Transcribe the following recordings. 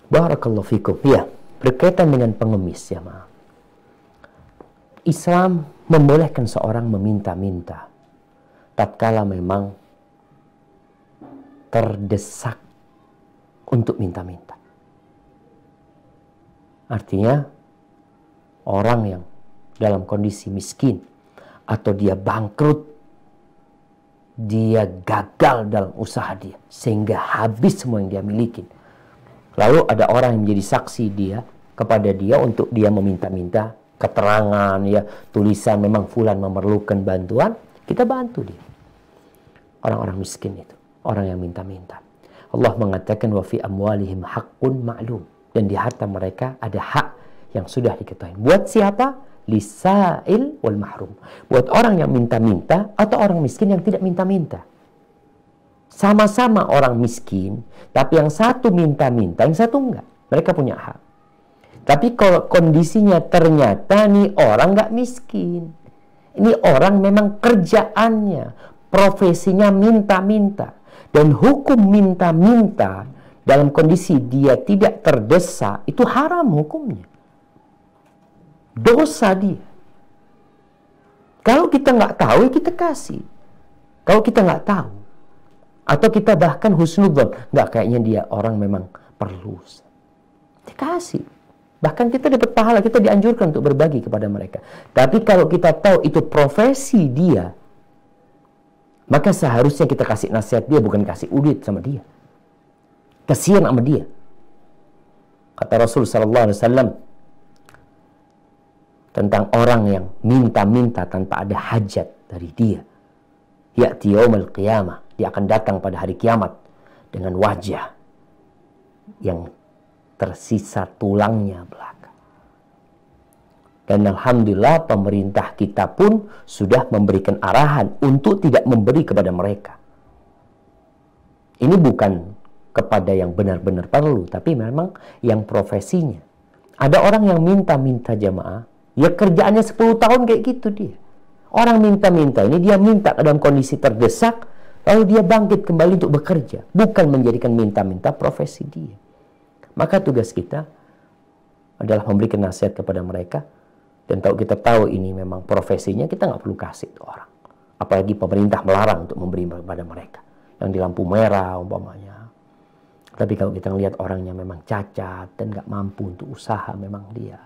Barakallahu fikum. Ya, berkaitan dengan pengemis ya, maaf. Islam membolehkan seorang meminta-minta tatkala memang terdesak untuk minta-minta. Artinya orang yang dalam kondisi miskin atau dia bangkrut, dia gagal dalam usaha dia sehingga habis semua yang dia miliki. Lalu ada orang yang menjadi saksi dia kepada dia untuk dia meminta-minta keterangan, ya, tulisan memang fulan memerlukan bantuan, kita bantu dia. Orang-orang miskin itu, orang yang minta-minta. Allah mengatakan wa fi amwalihim haqqun ma'lum, dan di harta mereka ada hak yang sudah diketahui. Buat siapa? Lisail wal mahrum. Buat orang yang minta-minta atau orang miskin yang tidak minta-minta. Sama-sama orang miskin, tapi yang satu minta-minta, yang satu enggak. Mereka punya hak. Tapi kalau kondisinya ternyata nih orang nggak miskin. Ini orang memang kerjaannya, profesinya minta-minta. Dan hukum minta-minta dalam kondisi dia tidak terdesak, itu haram hukumnya. Dosa dia. Kalau kita nggak tahu, kita kasih. Kalau kita nggak tahu, atau kita bahkan husnudzon, nggak, kayaknya dia orang memang perlu, dikasih. Bahkan kita dapat pahala, kita dianjurkan untuk berbagi kepada mereka. Tapi kalau kita tahu itu profesi dia, maka seharusnya kita kasih nasihat dia, bukan kasih udit sama dia. Kasihan sama dia. Kata Rasul SAW tentang orang yang minta-minta tanpa ada hajat dari dia. Ya'ti yaumil qiyamah, dia akan datang pada hari kiamat dengan wajah yang tersisa tulangnya belaka. Dan alhamdulillah pemerintah kita pun sudah memberikan arahan untuk tidak memberi kepada mereka. Ini bukan kepada yang benar-benar perlu, tapi memang yang profesinya. Ada orang yang minta-minta jamaah, ya kerjaannya 10 tahun kayak gitu dia. Orang minta-minta ini, dia minta dalam kondisi terdesak, lalu dia bangkit kembali untuk bekerja. Bukan menjadikan minta-minta profesi dia. Maka tugas kita adalah memberikan nasihat kepada mereka. Dan kalau kita tahu ini memang profesinya, kita nggak perlu kasih ke orang. Apalagi pemerintah melarang untuk memberi kepada mereka. Yang di lampu merah umpamanya. Tapi kalau kita lihat orangnya memang cacat dan nggak mampu untuk usaha, memang dia.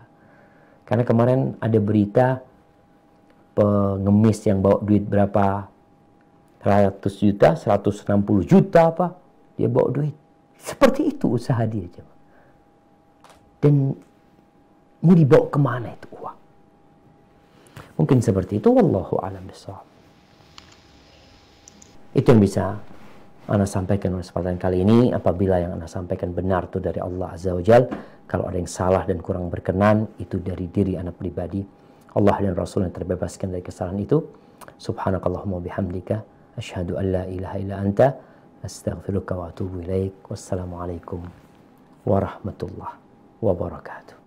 Karena kemarin ada berita pengemis yang bawa duit berapa 100 juta, 160 juta apa, dia bawa duit. Seperti itu usaha dia. Dan mau dibawa kemana itu uang? Mungkin seperti itu. Wallahu a'lam bishawab. Itu yang bisa Ana sampaikan pada kesempatan kali ini. Apabila yang Ana sampaikan benar itu dari Allah Azza wa Jal, kalau ada yang salah dan kurang berkenan, itu dari diri Ana pribadi. Allah dan Rasul yang terbebaskan dari kesalahan itu. Subhanakallahumma bihamdika asyhadu an la ilaha illa anta astaghfiruka wa atubu ilaik. Wassalamualaikum warahmatullahi wabarakatuh.